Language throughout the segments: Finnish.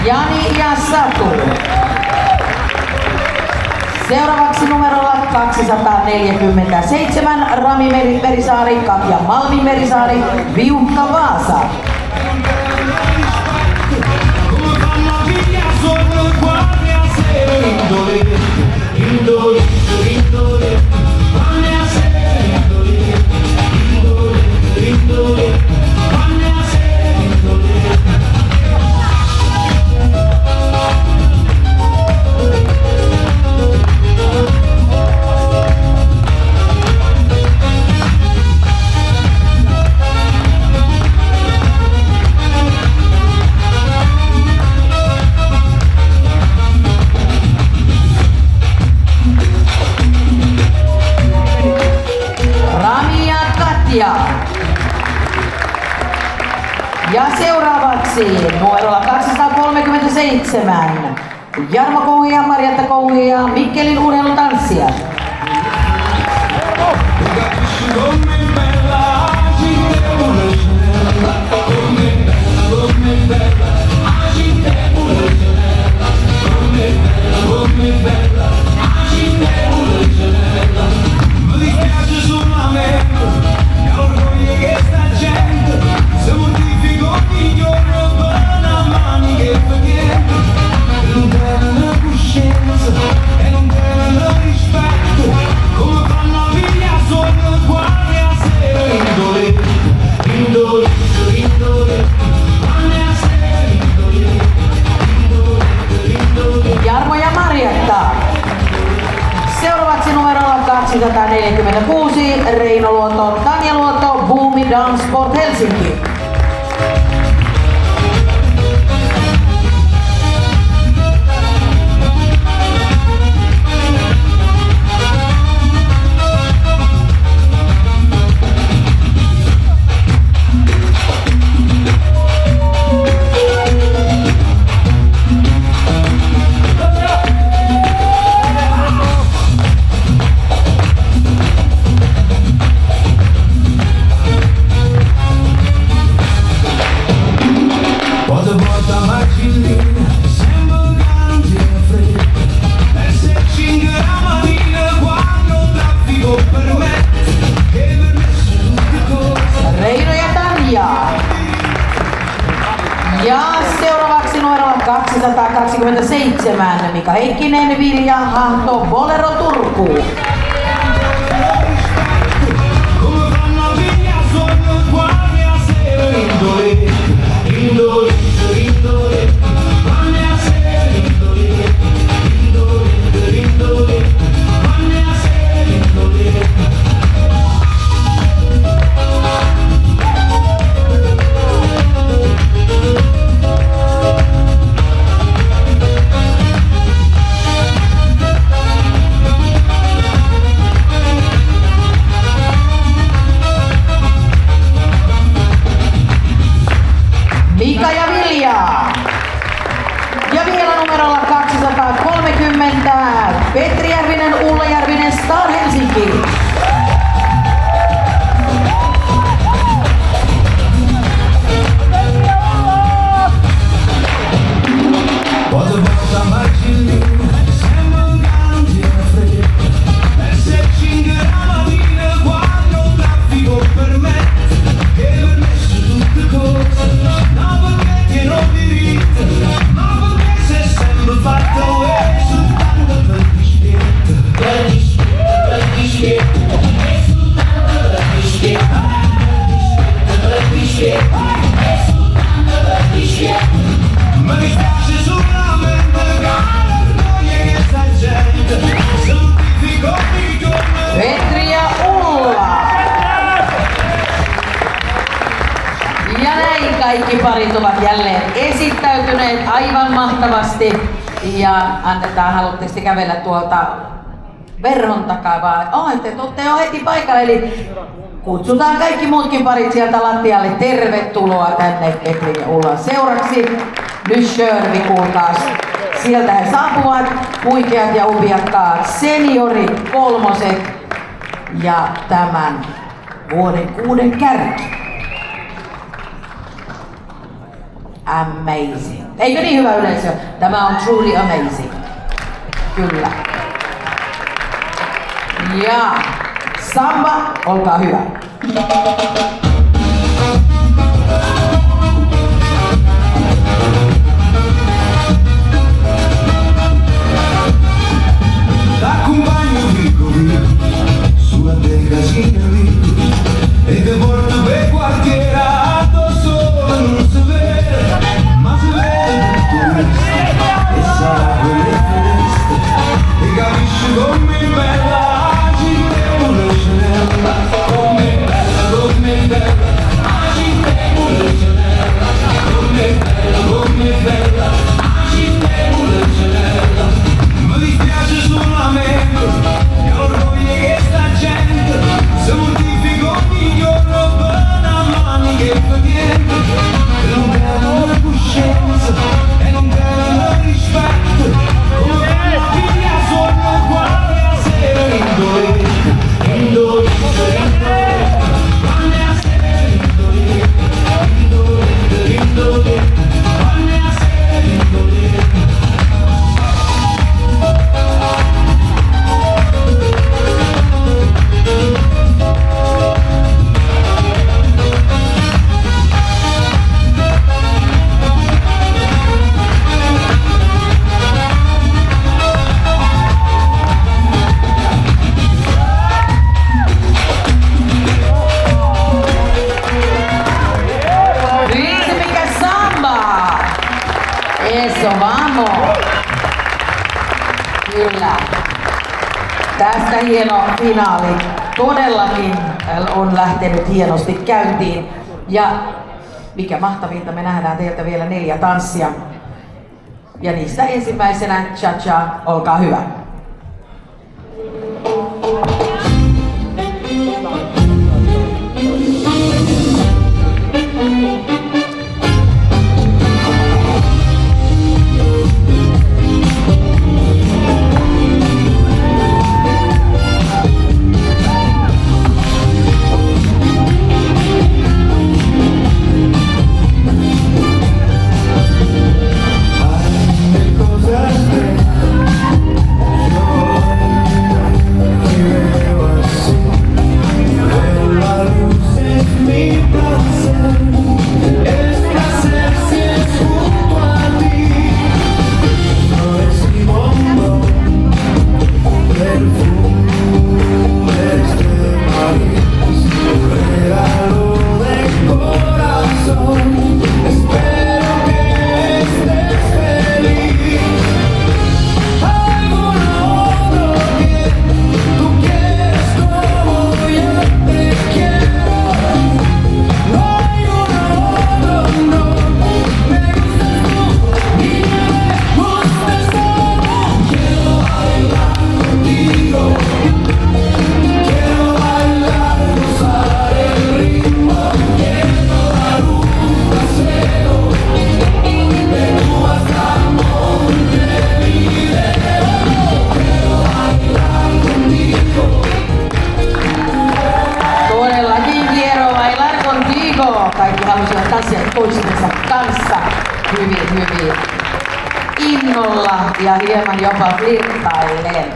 Jani ja Satu. Seuraavaksi numerolla 247 Rami Merisaari, Katja Malmi Merisaari, Viukka Vaasa. Ja seuraavaksi numerolla 237 Jarmo Kouhi ja Marjatta Kouhi ja Mikkelin urheilutanssijat. Jarmo ja Marjatta. Seuraavaksi numerolla 246 Reino Luoto, Tanja Luoto, Boomi Dance Sport Helsinki. Ja seuraavaksi numerolla 227 Mika Heikkinen, Vilja Hahto, Bolero Turku. Mika ja Vilja. Ja vielä numerolla 230 Petri Järvinen, Ulla Järvinen, Star Helsinki. Petri ja Ulla. Ja näin kaikki parit ovat jälleen esittäytyneet aivan mahtavasti. Ja annetaan, haluatte kävellä tuolta verhon takaa vai? Te olette jo heti paikalla, eli kutsutaan kaikki muutkin parit sieltä lattialle. Tervetuloa tänne Petri ja Ullan seuraksi. Nyt Sjörvi, kuulkaas. Sieltä he saapuvat, huikeat ja upiakkaat seniorit, kolmoset ja tämän vuoden 6 kärki. amazing. Eikö niin, hyvä yleisö? Tämä on truly amazing. Kyllä. Ja Samba, olkaa hyvä. T'accompagno qui, sulla casina lì, e te porto per quartierato solo non si vede, ma si vede e sarà quelle feste, e capisci come è bella la città con le cenella, come è bella, la città con le cenella, come è bella, la città con le cenella. Mi dispiace solamente che orgoglio che sta gente si mortifica ogni giorno per una mano che fa niente, e non perde coscienza e non perde rispetto, come la figlia sogna quando la sera indolente, quando la sera indolente, quando la sera indolente. Eso, vamos! Kyllä. Tästä hieno finaali todellakin on lähtenyt hienosti käyntiin. Ja mikä mahtavinta, me nähdään teiltä vielä 4 tanssia. Ja niistä ensimmäisenä Cha-Cha, olkaa hyvä. Kaikki halusivat tanssia toistensa kanssa hyvin innolla ja hieman jopa flirttailleen.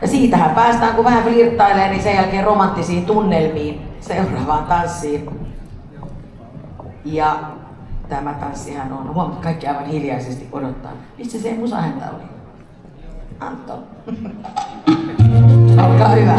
Ja siitähän päästään, kun vähän flirttailee, niin sen jälkeen romanttisiin tunnelmiin seuraavaan tanssiin. Ja tämä tanssihan on, huomattu, kaikki aivan hiljaisesti odottaa. Missä se musahäntä oli? Antto. Olkaa hyvä.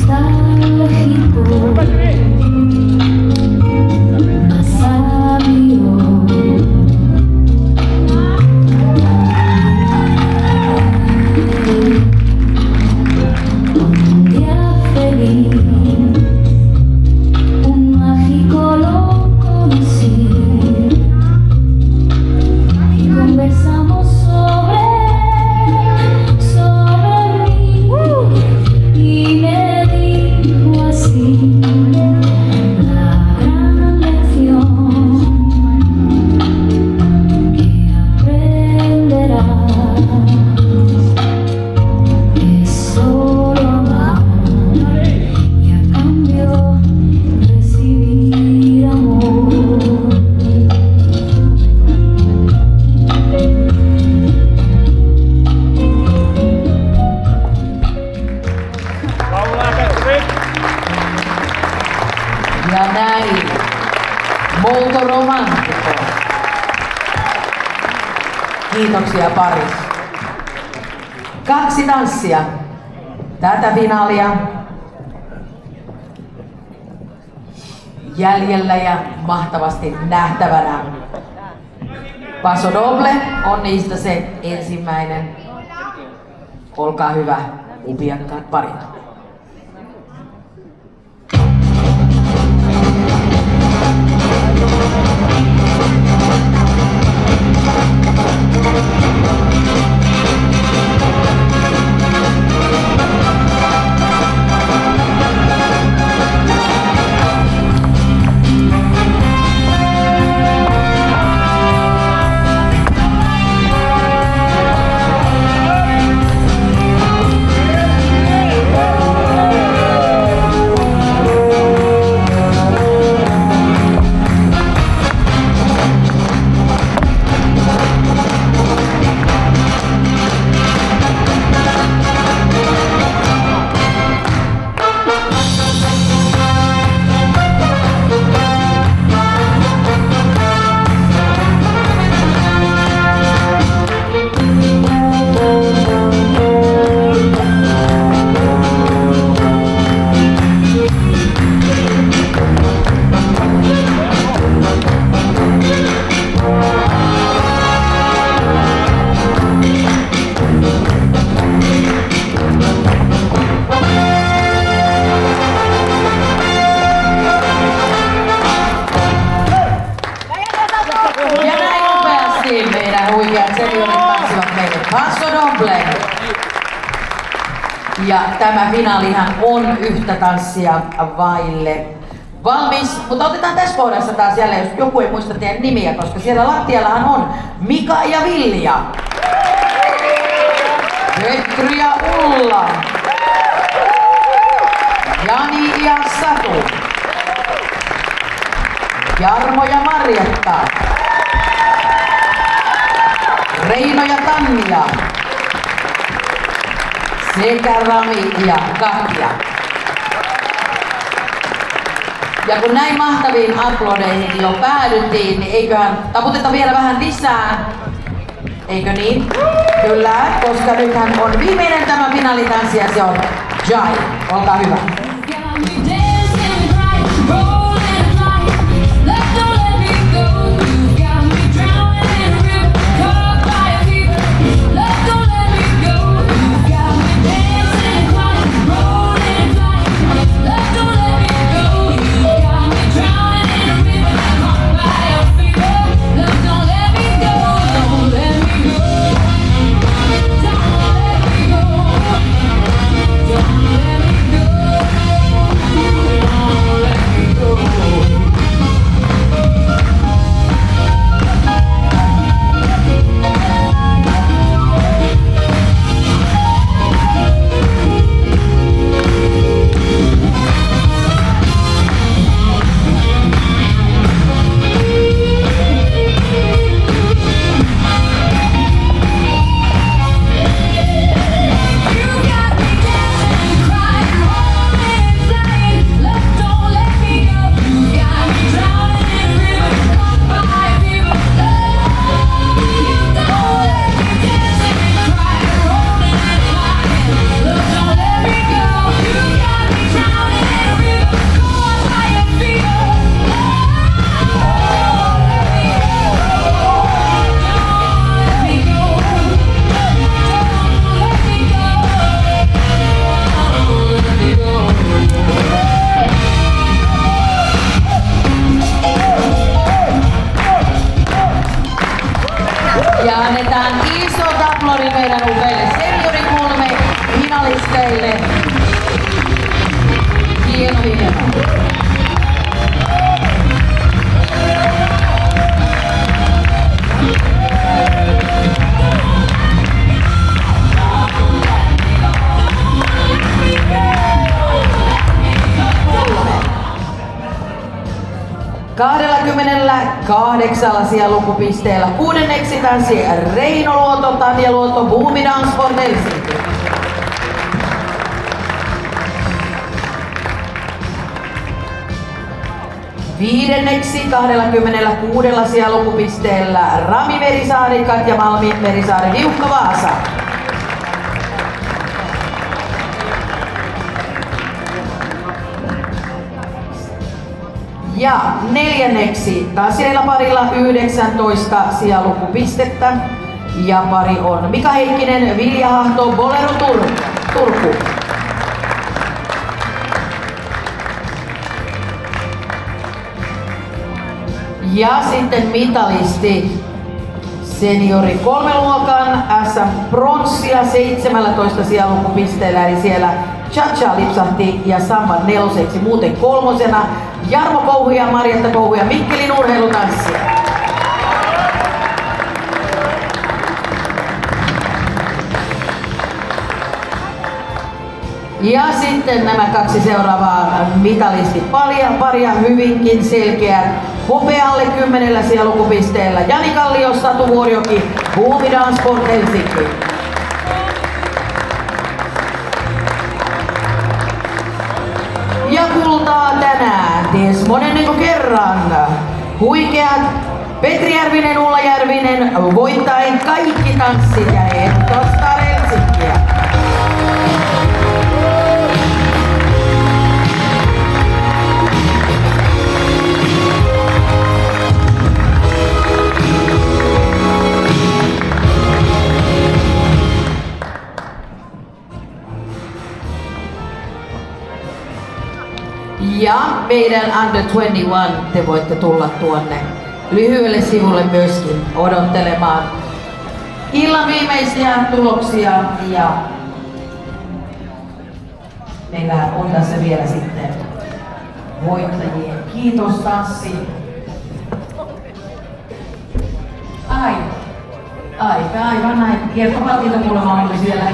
Stop. kiitoksia Paris. 2 tanssia tätä finaalia jäljellä ja mahtavasti nähtävänä. Paso Doble on niistä se ensimmäinen. Olkaa hyvä, upiakkaat parit. Meidän huikeat seniorit tanssivat meille Paso Doble. Ja tämä finaalihan on yhtä tanssia vaille. Valmis, mutta otetaan tässä kohdassa taas jälleen, jos joku ei muista teidän nimiä, koska siellä lattiallahan on Mika ja Vilja. Petri ja Ulla. Jani ja Satu. Jarmo ja Marjatta. Reino ja Tanja. Sekä Rami ja Katja. Ja kun näin mahtaviin aplodeihin jo päädyttiin, niin eiköhän taputeta vielä vähän lisää. Eikö niin? Kyllä, koska nythän on viimeinen tämä finaalitanssi ja se on Jai. Olkaa hyvä. Ja annetaan isot aplodit meidän upeille seniorikuulumme finalisteille. Hieno. ...28 lukupisteellä. 6. tanssi Reino Luoto, Tanja Luoto, Boomi Dance for Helsinki. Viidenneksi 26 sijalukupisteellä Rami Merisaari, Katja Malmi Merisaari, Viukka Vaasa. Ja neljänneksi Tasiela parilla 19 sijalukupistettä. Ja pari on Mika Heikkinen, Vilja Hahto, Bolero Turku. Ja sitten mitalisti seniori 3 luokan SM pronssia 17 sijalukupisteellä, eli siellä Chacha lipsahti ja Samba neloseksi, muuten kolmosena Jarmo Kouhu ja Marjatta Kouhu ja Mikkelin urheilutanssia. Ja sitten nämä kaksi seuraavaa mitalistit paria hyvinkin selkeät. Hopealle 10 sijalukupisteellä Jani Kallio, Satu Vuorioki, Huumidan Sport Helsinki. Ja kultaa tänään ties monenneko kerran. Huikeat Petri Järvinen, Ulla Järvinen voittaen kaikki tanssit ja edustaa Helsinkiä. Ja meidän Under 21 te voitte tulla tuonne lyhyelle sivulle myöskin odottelemaan illan viimeisiä tuloksia ja meillä on tässä vielä sitten voittajien kiitostanssi. Aivan näin. Kiertopalkinto kuulemma oli siellä.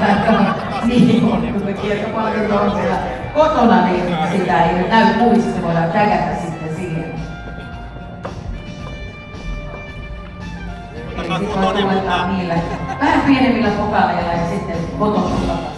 Niin, kun kiertopalkinto on siellä kotona, niin sitä ei nyt näy kuvissa, se voidaan tägätä sitten siihen. Eli sitten voi tulla niillä vähän pienemmillä pokaaleilla ja sitten fotosulla.